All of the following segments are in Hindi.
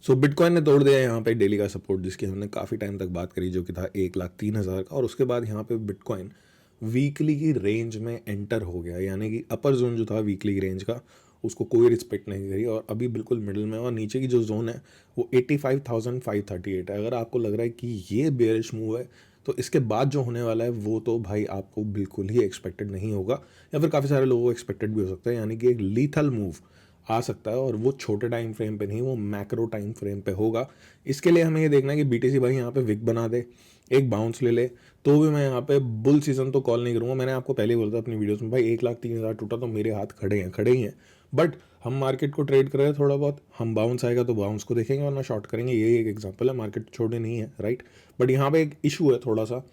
सो बिटकॉइन ने तोड़ दिया यहाँ पे डेली का सपोर्ट, जिसकी हमने काफ़ी टाइम तक बात करी, जो कि था 1,03,000 का। और उसके बाद यहाँ पे बिटकॉइन वीकली की रेंज में एंटर हो गया, यानी कि अपर जोन जो था वीकली की रेंज का उसको कोई रिस्पेक्ट नहीं करी, और अभी बिल्कुल मिडिल में। और नीचे की जो जोन है वो 85,538 है। अगर आपको लग रहा है कि ये बेयरिश मूव है, तो इसके बाद जो होने वाला है वो तो भाई आपको बिल्कुल ही एक्सपेक्टेड नहीं होगा, या फिर काफ़ी सारे लोगों को एक्सपेक्टेड भी हो सकता है। यानी कि एक लीथल मूव आ सकता है, और वो छोटे टाइम फ्रेम पे नहीं, वो मैक्रो टाइम फ्रेम पे होगा। इसके लिए हमें ये देखना है कि बीटीसी भाई यहाँ पे विक बना दे, एक बाउंस ले ले, तो भी मैं यहाँ पे बुल सीजन तो कॉल नहीं करूँगा। मैंने आपको पहले ही बोला था अपनी वीडियोस में, भाई 1,03,000 टूटा तो मेरे हाथ खड़े ही हैं। बट हम मार्केट को ट्रेड कर रहे हैं थोड़ा बहुत, हम बाउंस आएगा तो बाउंस को देखेंगे वरना शॉर्ट करेंगे। ये एक एग्जांपल है, मार्केट छोड़े नहीं है, राइट। बट यहाँ पे एक इशू है थोड़ा सा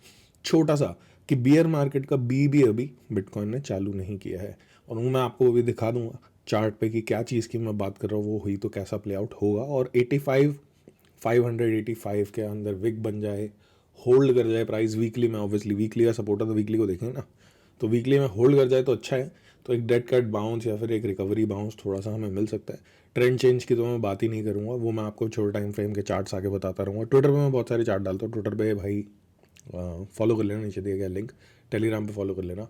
छोटा सा, कि बियर मार्केट का बी भी अभी बिटकॉइन ने चालू नहीं किया है। और वो मैं आपको अभी दिखा दूंगा चार्ट पे कि क्या चीज़ की मैं बात कर रहा हूँ, वो हुई तो कैसा प्ले आउट होगा। और 585 के अंदर विक बन जाए, होल्ड कर जाए प्राइस वीकली में, ऑब्वियसली वीकली का सपोर्ट है तो वीकली को देखेंगे ना, तो वीकली में होल्ड कर जाए तो अच्छा है। तो एक डेड कैट बाउंस या फिर एक रिकवरी बाउंस थोड़ा सा हमें मिल सकता है। ट्रेंड चेंज की तो मैं बात ही नहीं करूँगा, वो मैं आपको छोटे टाइम फ्रेम के चार्ट्स आगे बताता रहूँगा। ट्विटर पे मैं बहुत सारे चार्ट डालता हूँ, ट्विटर पे भाई फॉलो कर लेना, नीचे दिया गया लिंक। टेलीग्राम पे फॉलो कर लेना।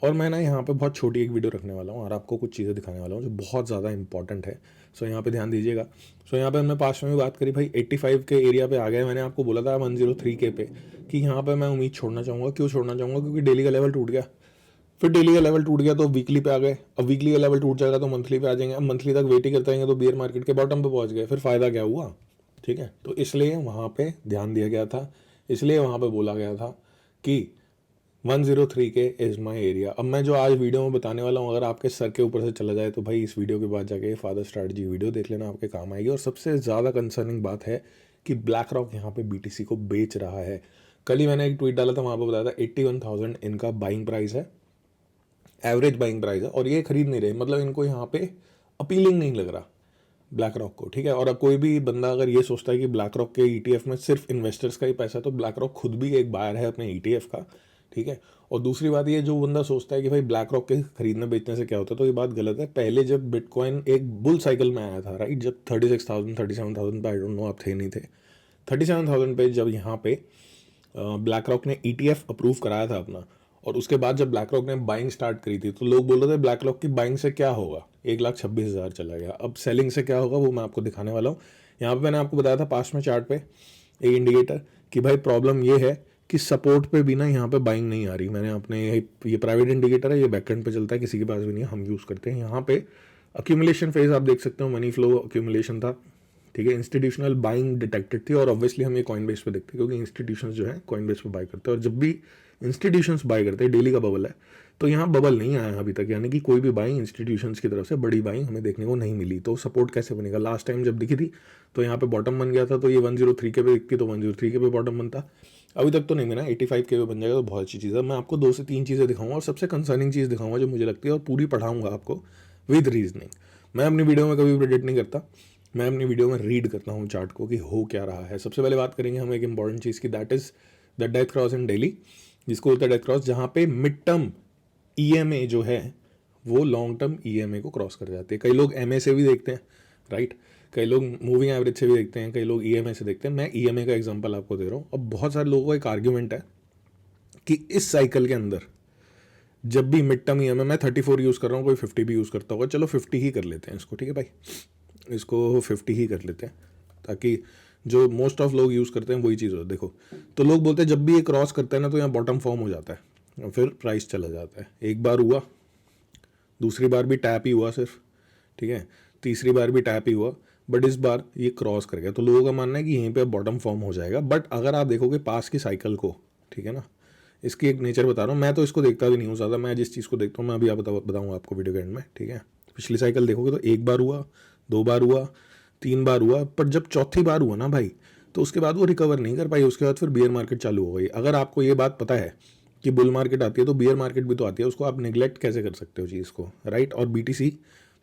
और मैं ना यहाँ पे बहुत छोटी एक वीडियो रखने वाला हूँ और आपको कुछ चीज़ें दिखाने वाला हूँ जो बहुत ज़्यादा इंपॉर्टेंट है। सो यहाँ पे ध्यान दीजिएगा। सो यहाँ पे हमने पास्ट में भी बात करी भाई, 85 के एरिया पे आ गए। मैंने आपको बोला था 103 के पे कि यहाँ पे मैं उम्मीद छोड़ना चाहूँगा। क्यों छोड़ना चाहूँगा? क्योंकि डेली का लेवल टूट गया, फिर डेली का लेवल टूट गया तो वीकली पे आ गए, अब वीकली का लेवल टूट जाएगा तो मंथली पे आ जाएंगे, अब मंथली तक वेट ही करते रहेंगे तो बियर मार्केट के बॉटम पे पहुंच गए, फिर फ़ायदा क्या हुआ? ठीक है, तो इसलिए वहाँ पे ध्यान दिया गया था, इसलिए वहाँ पे बोला गया था कि 103 के इज़ माई एरिया। अब मैं जो आज वीडियो में बताने वाला हूँ, अगर आपके सर के ऊपर से चला जाए तो भाई इस वीडियो के बाद जाके फादर स्ट्रैटेजी वीडियो देख लेना, आपके काम आएगी। और सबसे ज़्यादा कंसर्निंग बात है कि ब्लैक रॉक यहाँ पे बीटीसी को बेच रहा है। कल ही मैंने एक ट्वीट डाला था, वहाँ पर बताया था 81,000 इनका बाइंग प्राइस है, एवरेज बाइंग प्राइस है, और ये खरीद नहीं रहे। मतलब इनको यहाँ पे अपीलिंग नहीं लग रहा ब्लैक रॉक को, ठीक है। और अब कोई भी बंदा अगर ये सोचता है कि ब्लैक रॉक के ईटीएफ में सिर्फ इन्वेस्टर्स का ही पैसा है, तो ब्लैक रॉक खुद भी एक बायर है अपने ईटीएफ का, ठीक है। और दूसरी बात ये, जो बंदा सोचता है कि भाई ब्लैक रॉक के खरीदने बेचने से क्या होता है, तो ये बात गलत है। पहले जब बिटकॉइन एक बुल साइकिल में आया था, राइट, जब 36,000 37,000 पे, आई डोंट नो आप थे नहीं थे, 37,000 पे जब यहाँ पे ब्लैक रॉक ने ईटीएफ अप्रूव कराया था अपना, और उसके बाद जब ब्लैक रॉक ने बाइंग स्टार्ट करी थी, तो लोग बोल रहे थे ब्लैक रॉक की बाइंग से क्या होगा, 1,26,000 चला गया। अब सेलिंग से क्या होगा वो मैं आपको दिखाने वाला हूँ। यहाँ पे मैंने आपको बताया था पास्ट में चार्ट पे एक इंडिकेटर कि भाई प्रॉब्लम ये है कि सपोर्ट पे भी ना यहाँ पे बाइंग नहीं आ रही। मैंने अपने ये प्राइवेट इंडिकेटर है, ये बैकएंड पे चलता है, किसी के पास भी नहीं है, हम यूज़ करते हैं। यहाँ पे अक्यूमुलेशन फेज आप देख सकते हो, मनी फ्लो अक्यूमुलेशन था, ठीक है। इंस्टीट्यूशनल बाइंग डिटेक्टेड थी, और ऑब्वियसली हम ये कॉइन बेस पे देखते हैं क्योंकि इंस्टीट्यूशंस जो है कॉइन बेस पे बाय करते हैं, और जब भी इंस्टीट्यूशंस बाय करते हैं, डेली का बबल है, तो यहाँ बबल नहीं आया अभी तक, यानी कि कोई भी बाइंग इंस्टीट्यूशंस की तरफ से बड़ी बाइंग हमें देखने को नहीं मिली। तो सपोर्ट कैसे बनेगा? लास्ट टाइम जब दिखी थी तो यहाँ पे बॉटम बन गया था, तो ये 103 के पे दिखती तो 103 के पे बॉटम बनता। अभी तक तो नहीं बना, 85 के पे बन जाएगा तो बहुत अच्छी चीज़ है। मैं आपको 2 से 3 चीज़ें दिखाऊंगा, और सबसे कंसर्निंग चीज़ दिखाऊंगा जो मुझे लगती है, और पूरी पढ़ाऊंगा आपको विद रीजनिंग। मैं अपनी वीडियो में कभी प्रेडिक्ट नहीं करता, मैं अपनी वीडियो में रीड करता हूँ चार्ट को कि हो क्या रहा है। सबसे पहले बात करेंगे हम एक इंपॉर्टेंट चीज़ की, that is the death cross in daily, जिसको बोलते हैं डेथ क्रॉस, जहाँ पे मिड टर्म ईएमए जो है वो लॉन्ग टर्म ईएमए को क्रॉस कर जाते हैं। कई लोग एमए से भी देखते हैं, राइट, कई लोग मूविंग एवरेज से भी देखते हैं, कई लोग ईएमए से देखते हैं। मैं ईएमए का एग्जांपल आपको दे रहा हूँ। अब बहुत सारे लोगों का एक आर्ग्यूमेंट है कि इस साइकिल के अंदर जब भी मिड टर्म ईएमए, मैं 34 यूज़ कर रहा हूँ, कोई 50 भी यूज़ करता होगा, चलो 50 ही कर लेते हैं इसको, ठीक है भाई, इसको 50 ही कर लेते हैं, ताकि जो मोस्ट ऑफ लोग यूज़ करते हैं वही चीज़ हो। देखो, तो लोग बोलते हैं जब भी ये क्रॉस करता है ना तो यहाँ बॉटम फॉर्म हो जाता है और फिर प्राइस चला जाता है। एक बार हुआ, दूसरी बार भी टैप ही हुआ सिर्फ, ठीक है, तीसरी बार भी टैप ही हुआ, बट इस बार ये क्रॉस कर गया। तो लोगों का मानना है कि यहीं पे बॉटम फॉर्म हो जाएगा। बट अगर आप देखोगे पास की साइकिल को, ठीक है ना, इसकी एक नेचर बता रहा हूँ, मैं तो इसको देखता भी नहीं हूँ ज़्यादा, मैं जिस चीज़ को देखता हूँ मैं अभी आप बताऊँगा आपको वीडियो के एंड में, ठीक है। पिछली साइकिल देखोगे तो एक बार हुआ, 2 बार हुआ, 3 बार हुआ, पर जब चौथी बार हुआ ना भाई, तो उसके बाद वो रिकवर नहीं कर पाई, उसके बाद फिर बियर मार्केट चालू हो गई। अगर आपको ये बात पता है कि बुल मार्केट आती है तो बियर मार्केट भी तो आती है, उसको आप निगलेक्ट कैसे कर सकते हो चीज़ को, राइट। और बीटीसी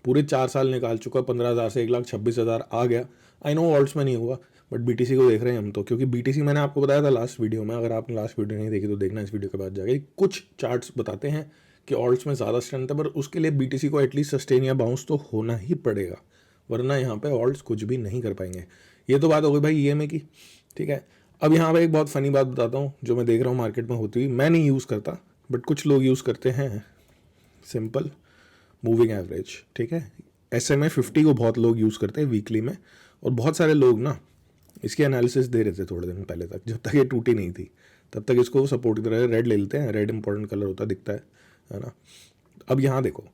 पूरे 4 साल निकाल चुका, 15,000 से 1,26,000 आ गया। आई नो ऑल्ट्स में नहीं हुआ, बट बीटीसी को देख रहे हैं हम तो, क्योंकि बीटीसी मैंने आपको बताया था लास्ट वीडियो में, अगर आपने लास्ट वीडियो नहीं देखी तो देखना इस वीडियो के बाद जाके, कुछ चार्ट्स बताते हैं कि ऑल्ट्स में ज़्यादा स्ट्रेंथ है, पर उसके लिए बीटीसी को एटलीस्ट सस्टेन या बाउंस तो होना ही पड़ेगा, वरना यहाँ पे ऑल्ट्स कुछ भी नहीं कर पाएंगे। ये तो बात हो गई भाई ईएमए की, ठीक है। अब यहाँ पे एक बहुत फ़नी बात बताता हूँ जो मैं देख रहा हूँ मार्केट में होती हुई, मैं नहीं यूज़ करता बट कुछ लोग यूज़ करते हैं, सिंपल मूविंग एवरेज, ठीक है। SMA 50 को बहुत लोग यूज़ करते हैं वीकली में, और बहुत सारे लोग ना इसकी एनालिसिस दे रहे थे थोड़े दिन पहले तक, जब तक ये टूटी नहीं थी तब तक इसको सपोर्ट की तरह रेड ले लेते हैं, रेड इंपॉर्टेंट कलर होता दिखता है ना। अब यहाँ देखो,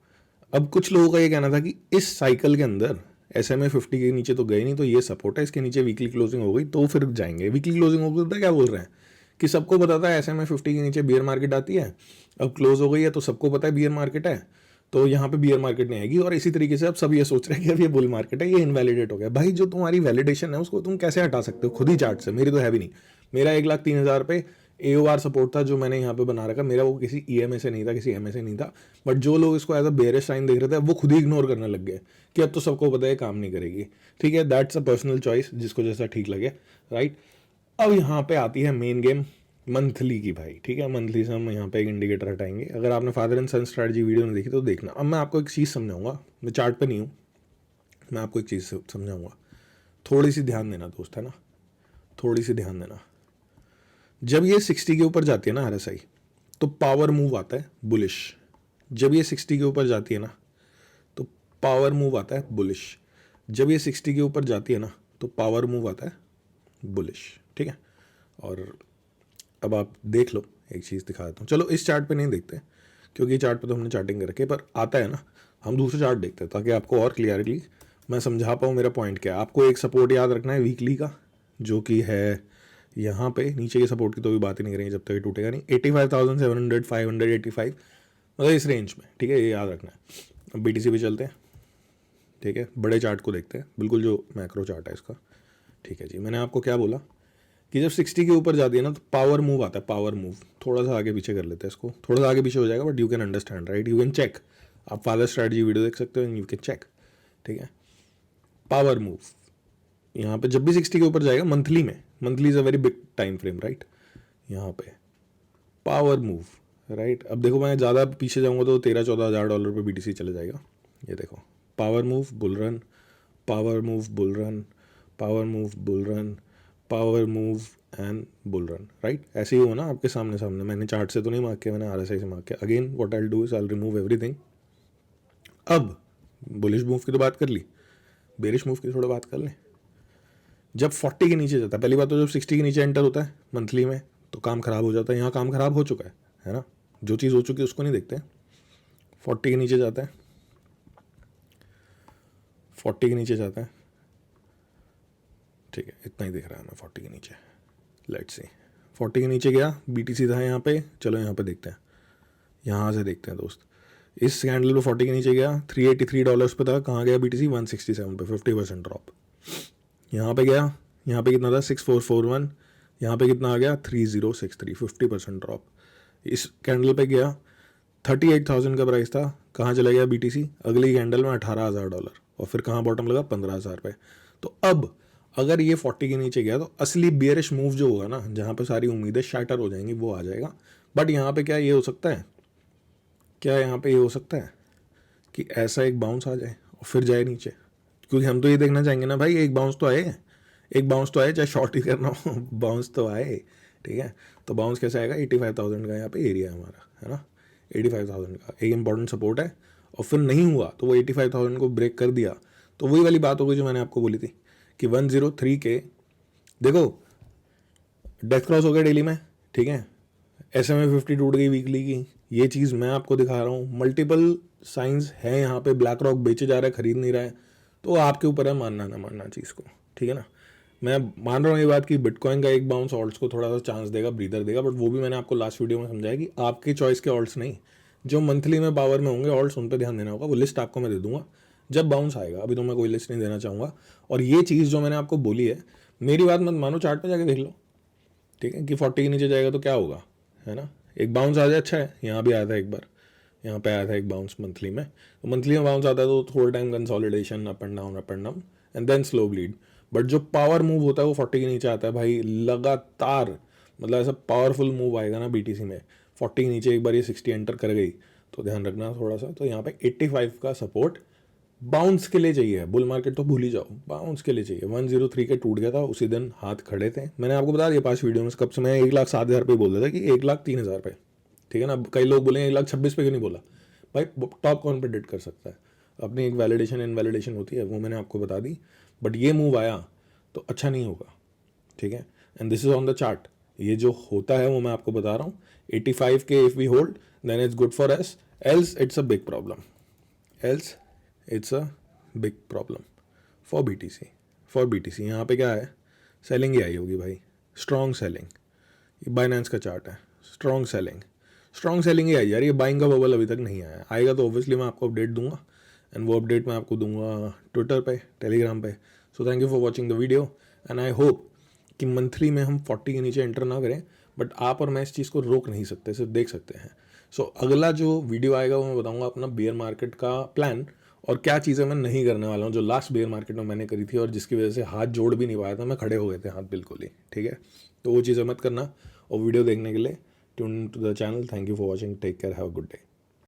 अब कुछ लोगों का ये कहना था कि इस साइकिल के अंदर SMA 50 के नीचे तो गए नहीं, तो ये सपोर्ट है, इसके नीचे वीकली क्लोजिंग हो गई तो फिर जाएंगे। वीकली क्लोजिंग हो गई तो क्या बोल रहे हैं कि सबको पता था SMA 50 के नीचे बियर मार्केट आती है, अब क्लोज हो गई है तो सबको पता है बियर मार्केट है, तो यहाँ पे बियर मार्केट नहीं आएगी। और इसी तरीके से अब सब ये सोच रहे हैं कि अब ये बुल मार्केट है, ये इनवैलिडेट हो गया। भाई जो तुम्हारी वैलिडेशन है उसको तुम कैसे हटा सकते हो खुद ही चार्ट से, मेरी तो है भी नहीं। मेरा 1,03,000 पे AOR सपोर्ट था जो मैंने यहाँ पे बना रखा, मेरा वो किसी EMA से नहीं था, किसी MA से नहीं था, बट जो लोग इसको एज अ बेयरिश साइन देख रहे थे वो खुद ही इग्नोर करने लग गए कि अब तो सबको पता है काम नहीं करेगी, ठीक है। दैट्स अ पर्सनल चॉइस, जिसको जैसा ठीक लगे, राइट। अब यहाँ पे आती है मेन गेम मंथली की भाई, ठीक है। मंथली से हम यहाँ पे एक इंडिकेटर हटाएंगे। अगर आपने father and son strategy video नहीं देखी तो देखना। अब मैं आपको एक चीज़ समझाऊंगा, मैं चार्ट पे नहीं हूँ, मैं आपको एक चीज़ समझाऊंगा, थोड़ी सी ध्यान देना दोस्त, है ना, थोड़ी सी ध्यान देना। जब ये 60 के ऊपर जाती है ना RSI, तो पावर मूव आता है बुलिश। जब ये 60 के ऊपर जाती है ना तो पावर मूव आता है बुलिश। जब ये 60 के ऊपर जाती है ना तो पावर मूव आता है बुलिश, ठीक है। और अब आप देख लो, एक चीज़ दिखा देता हूँ। चलो इस चार्ट पे नहीं देखते क्योंकि चार्ट पे तो हमने चार्टिंग कर रखी है, पर आता है ना, हम दूसरे चार्ट देखते हैं ताकि आपको और क्लियरली मैं समझा पाऊँ मेरा पॉइंट क्या है। आपको एक सपोर्ट याद रखना है वीकली का, जो कि है यहाँ पे। नीचे के सपोर्ट की तो भी बात ही नहीं करेंगे जब तक ये टूटेगा नहीं। 85,700, 585, मतलब इस रेंज में, ठीक है, ये याद रखना है। अब BTC पे चलते हैं, ठीक है, बड़े चार्ट को देखते हैं, बिल्कुल जो मैक्रो चार्ट है इसका, ठीक है जी। मैंने आपको क्या बोला कि जब 60 के ऊपर जाती है ना तो पावर मूव आता है, पावर मूव। थोड़ा सा आगे पीछे कर लेते हैं इसको, थोड़ा सा आगे पीछे हो जाएगा but you can understand, right, you can check. आप फादर स्ट्रैटेजी वीडियो देख सकते हो, यू कैन चेक, ठीक है। पावर मूव यहाँ पे जब भी 60 के ऊपर जाएगा मंथली में, monthly is a very big time frame, right, यहाँ पे पावर मूव, राइट। अब देखो मैं ज़्यादा पीछे जाऊँगा तो $13,000-14,000 पे BTC चले जाएगा। ये देखो power move bull run, power move bull run, power move bull run, power move and bull run, right. ऐसे ही हो ना आपके सामने सामने। मैंने चार्ट से तो नहीं मार्क किया, मैंने RSI से मार्क किया। Again what I will do is I will remove everything. अब बुलिश मूव की तो बात कर ली, बेरिश मूव की थोड़ा बात कर लें। जब 40 के नीचे जाता है, पहली बात तो जब 60 के नीचे एंटर होता है मंथली में तो काम खराब हो जाता है। यहाँ काम खराब हो चुका है ना, जो चीज़ हो चुकी है उसको नहीं देखते। 40 के नीचे जाता है, 40 के नीचे जाता है, ठीक है, इतना ही दिख रहा है हमें 40 के नीचे। लेट्स सी, 40 के नीचे गया, BTC था यहाँ पे। चलो यहाँ पे देखते हैं, यहाँ से देखते हैं दोस्त। इस कैंडल पे 40 के नीचे गया, $383 पे था। कहाँ गया BTC? 167 पे, 50% ड्रॉप। यहाँ पे गया, यहाँ पे कितना था? 6441। यहाँ पे कितना आ गया? 3063, 50% ड्रॉप। इस कैंडल पे गया, 38,000 का प्राइस था। कहाँ चला गया BTC? अगली कैंडल में $18,000, और फिर कहाँ बॉटम लगा? 15,000 पे। तो अब अगर ये 40 के नीचे गया तो असली बियरिश मूव जो होगा ना, जहाँ पे सारी उम्मीदें शैटर हो जाएंगी, वो आ जाएगा। बट यहाँ पे क्या ये हो सकता है, क्या यहाँ पे ये हो सकता है कि ऐसा एक बाउंस आ जाए और फिर जाए नीचे? क्योंकि हम तो ये देखना चाहेंगे ना भाई, एक बाउंस तो आए, एक बाउंस तो आए, चाहे शॉर्ट ही करना हो, बाउंस तो आए, ठीक है। तो बाउंस कैसे आएगा? 85,000 का यहाँ पे एरिया है हमारा, है ना, 85,000 का एक इंपॉर्टेंट सपोर्ट है। और फिर नहीं हुआ तो वो 85,000 को ब्रेक कर दिया तो वही वाली बात हो गई जो मैंने आपको बोली थी कि 103 के, देखो डेथ क्रॉस हो गया डेली में, ठीक है। SMA 50 टूट गई वीकली की, ये चीज़ मैं आपको दिखा रहा हूँ। मल्टीपल साइंस है यहाँ पे, ब्लैक रॉक बेचे जा रहा है, खरीद नहीं रहा है, तो आपके ऊपर है मानना ना मानना चीज़ को, ठीक है ना। मैं मान रहा हूँ ये बात कि बिटकॉइन का एक बाउंस ऑल्ट्स को थोड़ा सा चांस देगा, ब्रीदर देगा, बट वो भी मैंने आपको लास्ट वीडियो में समझाया कि आपकी चॉइस के ऑल्ट्स नहीं, जो मंथली में पावर में होंगे ऑल्ट्स, उन पर ध्यान देना होगा। वो लिस्ट आपको मैं दे दूंगा जब बाउंस आएगा, अभी तो मैं कोई लिस्ट नहीं देना चाहूँगा। और ये चीज़ जो मैंने आपको बोली है, मेरी बात मत मानो, चार्ट पर जाके देख लो, ठीक है, कि 40 के नीचे जाएगा तो क्या होगा, है ना। एक बाउंस आ जाए, अच्छा है, यहाँ भी आया था एक बार, यहाँ पे आया था एक बाउंस मंथली में। तो मंथली में बाउंस आता है तो थोड़ा time consolidation, up and down and then slow bleed. But जो पावर मूव होता है वो 40 के नीचे आता है भाई, लगातार, मतलब ऐसा पावरफुल मूव आएगा ना BTC में। 40 के नीचे एक बार ये 60 एंटर कर गई तो ध्यान रखना थोड़ा सा। तो यहाँ पे 85 का सपोर्ट बाउंस के लिए चाहिए, बुल मार्केट तो भूल ही जाओ, बाउंस के लिए चाहिए। 103 के टूट गया था उसी दिन, हाथ खड़े थे। मैंने आपको बता दिया 5 वीडियो में कब से, मैं 1,07,000 पे बोल रहा था कि 1,03,000 पे, ठीक है ना। अब कई लोग बोले 1,26,000 पे क्यों नहीं बोला, भाई टॉप कौन प्रेडिक्ट कर सकता है, अपनी एक वैलिडेशन इनवैलिडेशन होती है, वो मैंने आपको बता दी। बट ये मूव आया तो अच्छा नहीं होगा, ठीक है। And this is on the chart, ये जो होता है वो मैं आपको बता रहा हूँ। 85 K if we hold then it's good for us, else it's a big problem, else it's a big problem for BTC। For BTC यहाँ पे क्या है, सेलिंग ही आई होगी भाई, स्ट्रॉन्ग सेलिंग। ये बाइनेंस का चार्ट है, स्ट्रॉन्ग सेलिंग, स्ट्रॉन्ग सेलिंग ही आई यार। ये बाइंग का बबल अभी तक नहीं आया, आएगा तो ऑब्वियसली मैं आपको अपडेट दूंगा, एंड वो अपडेट मैं आपको दूंगा ट्विटर पे, टेलीग्राम पे। So thank you for watching the video, and I hope कि मंथली में हम 40 के नीचे एंटर ना करें, बट आप और मैं इस चीज़ को रोक नहीं सकते, सिर्फ देख सकते हैं। सो अगला जो वीडियो आएगा वो मैं बताऊंगा अपना बेयर मार्केट का प्लान, और क्या चीज़ें मैं नहीं करने वाला हूँ जो लास्ट बेयर मार्केट में मैंने करी थी और जिसकी वजह से हाथ जोड़ भी नहीं पाया था मैं, खड़े हो गए थे हाथ बिल्कुल ही, ठीक है। तो वो चीज़ें मत करना, और वीडियो देखने के लिए tune to the channel. Thank you for watching, take care, have a good day.